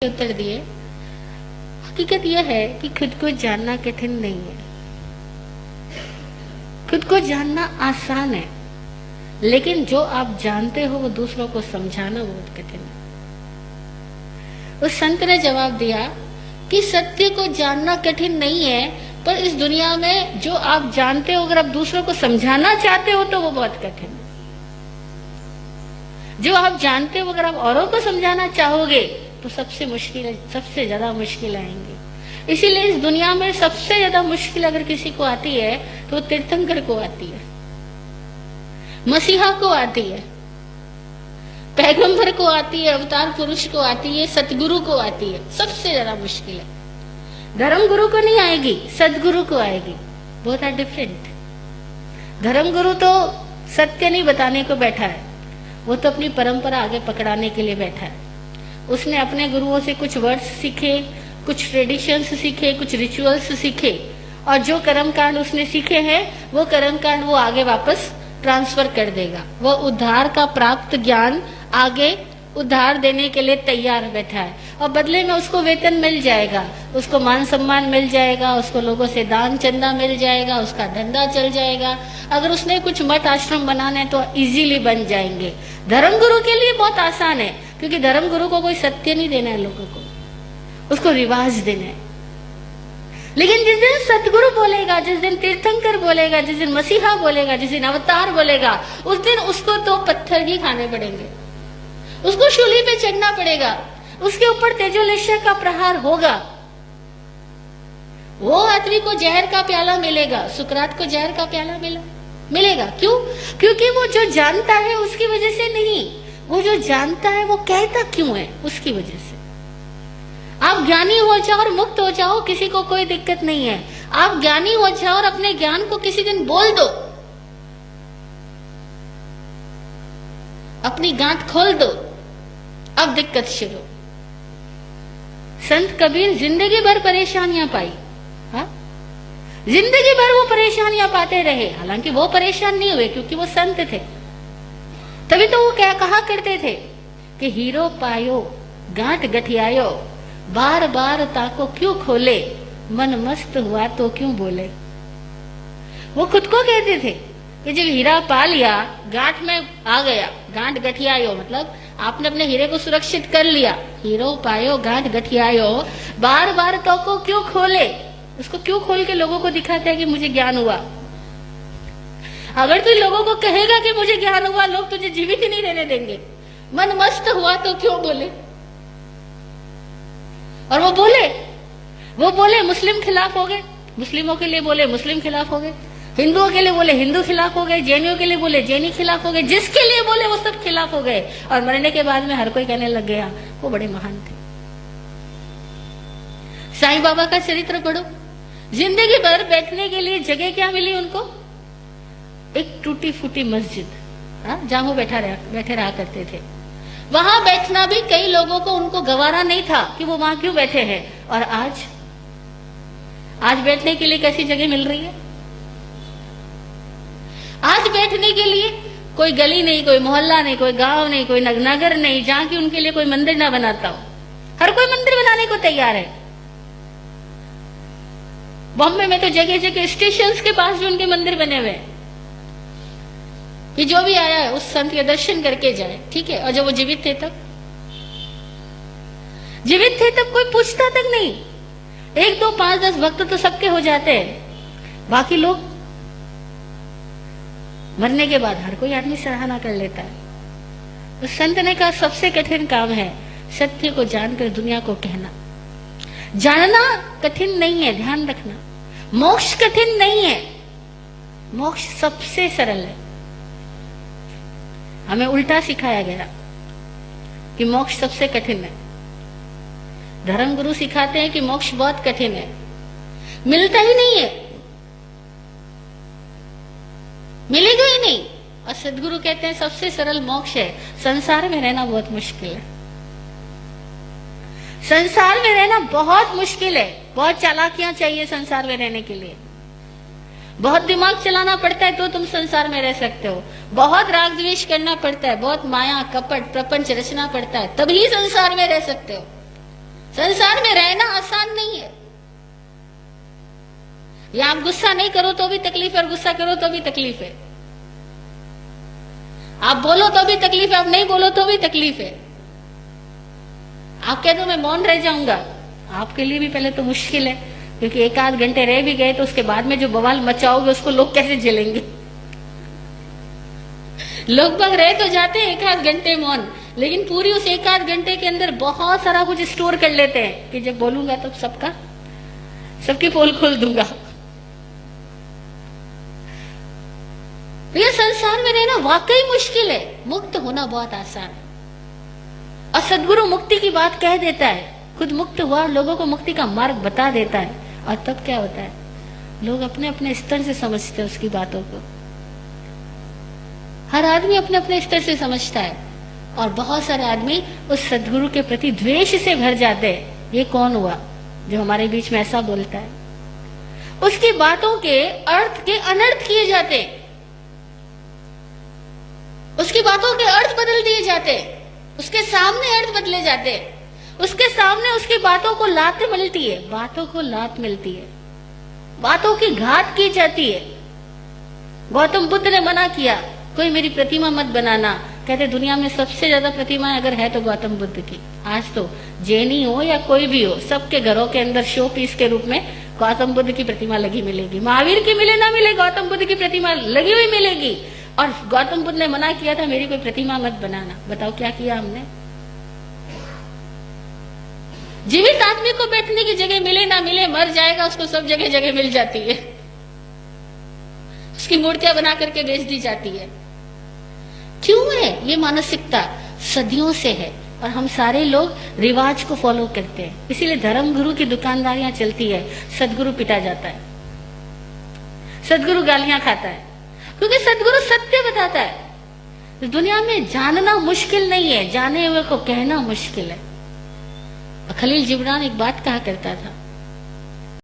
उत्तर दिए। हकीकत यह है कि खुद को जानना कठिन नहीं है, खुद को जानना आसान है, लेकिन जो आप जानते हो वो दूसरों को समझाना बहुत कठिन है। उस संत ने जवाब दिया कि सत्य को जानना कठिन नहीं है, पर इस दुनिया में जो आप जानते हो अगर आप दूसरों को समझाना चाहते हो तो वो बहुत कठिन है। जो आप जानते हो अगर आप औरों को समझाना चाहोगे तो सबसे ज्यादा मुश्किल आएंगे। इसीलिए इस दुनिया में सबसे ज्यादा मुश्किल अगर किसी को आती है तो तीर्थंकर को आती है, मसीहा को आती है, पैगंबर को आती है, अवतार पुरुष को आती है, सतगुरु को आती है। सबसे ज्यादा मुश्किल है। धर्म गुरु को नहीं आएगी, सतगुरु को आएगी। Both are different. धर्म गुरु तो सत्य नहीं बताने को बैठा है, वो तो अपनी परंपरा आगे पकड़ाने के लिए बैठा है। उसने अपने गुरुओं से कुछ वर्ड्स सीखे, कुछ ट्रेडिशंस सीखे, कुछ रिचुअल्स सीखे, और जो कर्मकांड उसने सीखे हैं वो कर्मकांड वो आगे वापस ट्रांसफर कर देगा। वो उद्धार का प्राप्त ज्ञान आगे उद्धार देने के लिए तैयार बैठा है, और बदले में उसको वेतन मिल जाएगा, उसको मान सम्मान मिल जाएगा, उसको लोगों से दान चंदा मिल जाएगा, उसका धंधा चल जाएगा। अगर उसने कुछ मठ आश्रम बनाने तो इजीली बन जाएंगे। धर्म गुरु के लिए बहुत आसान है, क्योंकि धर्म गुरु को कोई सत्य नहीं देना है लोगों को, उसको रिवाज देना है। लेकिन जिस दिन सतगुरु बोलेगा, जिस दिन तीर्थंकर बोलेगा, जिस दिन मसीहा बोलेगा, जिस दिन अवतार बोलेगा, उस दिन उसको तो पत्थर ही खाने पड़ेंगे, उसको शूली पे चढ़ना पड़ेगा, उसके ऊपर तेजोलेश्य का प्रहार होगा। वो आदमी को जहर का प्याला मिलेगा, सुकरात को जहर का प्याला मिलेगा। क्यों? क्योंकि वो जो जानता है उसकी वजह से नहीं, वो जो जानता है वो कहता क्यों है उसकी वजह से। आप ज्ञानी हो जाओ और मुक्त हो जाओ, किसी को कोई दिक्कत नहीं है। आप ज्ञानी हो जाओ और अपने ज्ञान को किसी दिन बोल दो, अपनी गांठ खोल दो, अब दिक्कत शुरू। संत कबीर जिंदगी भर परेशानियां पाई, हाँ, जिंदगी भर वो परेशानियां पाते रहे, हालांकि वो परेशान नहीं हुए क्योंकि वो संत थे। तभी तो वो क्या कहा करते थे कि हीरो पायो गांठ गठियायो, बार बार ताको क्यों खोले, मन मस्त हुआ तो क्यों बोले। वो खुद को कहते थे कि जब हीरा पा लिया, गांठ में आ गया, गांठ गठियायो मतलब आपने अपने हीरे को सुरक्षित कर लिया, हीरो पायो गांठ गठियायो, बार बार तो को क्यों खोले। उसको क्यों खोल के लोगों को दिखाता है कि मुझे ज्ञान हुआ। अगर तू लोगों को कहेगा कि मुझे ज्ञान हुआ, लोग तुझे जीवित ही नहीं रहने देंगे। मन मस्त हुआ तो क्यों बोले। और वो बोले मुस्लिम खिलाफ हो गए, मुस्लिमों के लिए बोले मुस्लिम खिलाफ हो गए, हिंदुओं के लिए बोले हिंदू खिलाफ हो गए, जैनियों के लिए बोले जैनी खिलाफ हो गए, जिसके लिए बोले वो सब खिलाफ हो गए। और मरने के बाद में हर कोई कहने लग गया वो बड़े महान थे। साईं बाबा का चरित्र पढ़ो, जिंदगी भर बैठने के लिए जगह क्या मिली उनको? एक टूटी फूटी मस्जिद, जहां वो बैठे रहा करते थे। वहां बैठना भी कई लोगों को उनको गवारा नहीं था कि वो वहां क्यों बैठे हैं। और आज बैठने के लिए कैसी जगह मिल रही है? आज बैठने के लिए कोई गली नहीं, कोई मोहल्ला नहीं, कोई गांव नहीं, कोई नगर नहीं जहां की उनके लिए कोई मंदिर ना बनाता हो। हर कोई मंदिर बनाने को तैयार है। बॉम्बे में तो जगह जगह स्टेशंस के पास भी उनके मंदिर बने हुए हैं कि जो भी आया है उस संत के दर्शन करके जाए, ठीक है। और जब वो जीवित थे तब कोई पूछता तक नहीं। 1 2 5 10 भक्त तो सबके हो जाते हैं, बाकी लोग मरने के बाद हर कोई आदमी सराहना कर लेता है। उस संत ने कहा सबसे कठिन काम है सत्य को जानकर दुनिया को कहना। जानना कठिन नहीं है, ध्यान रखना। मोक्ष कठिन नहीं है, मोक्ष सबसे सरल है। हमें उल्टा सिखाया गया कि मोक्ष सबसे कठिन है। धर्म गुरु सिखाते हैं कि मोक्ष बहुत कठिन है, मिलता ही नहीं है, मिलेगा ही नहीं। और सदगुरु कहते हैं सबसे सरल मोक्ष है। संसार में रहना बहुत मुश्किल है, संसार में रहना बहुत मुश्किल है। बहुत चालाकियां चाहिए संसार में रहने के लिए, बहुत दिमाग चलाना पड़ता है तो तुम संसार में रह सकते हो। बहुत राग द्वेष करना पड़ता है, बहुत माया कपट प्रपंच रचना पड़ता है, तभी संसार में रह सकते हो। संसार में रहना आसान नहीं है। या आप गुस्सा नहीं करो तो भी तकलीफ है, और गुस्सा करो तो भी तकलीफ है। आप बोलो तो भी तकलीफ है, आप नहीं बोलो तो भी तकलीफ है। आप कह दो मैं मौन रह जाऊंगा, आपके लिए भी पहले तो मुश्किल है, क्योंकि एक आध घंटे रह भी गए तो उसके बाद में जो बवाल मचाओगे उसको लोग कैसे झेलेंगे। लोग बाग रह तो जाते हैं एक आध घंटे मौन, लेकिन पूरी उस एक आध घंटे के अंदर बहुत सारा कुछ स्टोर कर लेते हैं कि जब बोलूंगा तो सबकी पोल खोल दूंगा। ये संसार में रहना वाकई मुश्किल है, मुक्त होना बहुत आसान है। और सदगुरु मुक्ति की बात कह देता है, खुद मुक्त हुआ, लोगों को मुक्ति का मार्ग बता देता है। और तब क्या होता है, लोग अपने अपने स्तर से समझते हैं उसकी बातों को। हर आदमी अपने अपने स्तर से समझता है, और बहुत सारे आदमी उस सदगुरु के प्रति द्वेष से भर जाते हैं। ये कौन हुआ जो हमारे बीच में ऐसा बोलता है? उसकी बातों के अर्थ के अनर्थ किए जाते, उसकी बातों के अर्थ बदल दिए जाते, उसके सामने अर्थ बदले जाते, उसके सामने उसकी बातों को लात मिलती है, बातों को लात मिलती है, बातों की घात की जाती है। गौतम बुद्ध ने मना किया, कोई मेरी प्रतिमा मत बनाना। कहते दुनिया में सबसे ज्यादा प्रतिमा अगर है तो गौतम बुद्ध की। आज तो जैनी हो या कोई भी हो, सबके घरों के अंदर शो पीस के रूप में गौतम बुद्ध की प्रतिमा लगी मिलेगी। महावीर की मिले ना मिले, गौतम बुद्ध की प्रतिमा लगी हुई मिलेगी। और गौतम बुद्ध ने मना किया था मेरी कोई प्रतिमा मत बनाना। बताओ क्या किया हमने? जीवित आदमी को बैठने की जगह मिले ना मिले, मर जाएगा उसको सब जगह जगह मिल जाती है, उसकी मूर्तियां बना करके बेच दी जाती है। क्यों है ये मानसिकता? सदियों से है, और हम सारे लोग रिवाज को फॉलो करते हैं। इसीलिए धर्म गुरु की दुकानदारियां चलती है, सदगुरु पिटा जाता है, सदगुरु गालियां खाता है, क्योंकि सदगुरु सत्य बताता है। इस दुनिया में जानना मुश्किल नहीं है, जाने हुए को कहना मुश्किल है। खलील जिब्रान एक बात कहा करता था,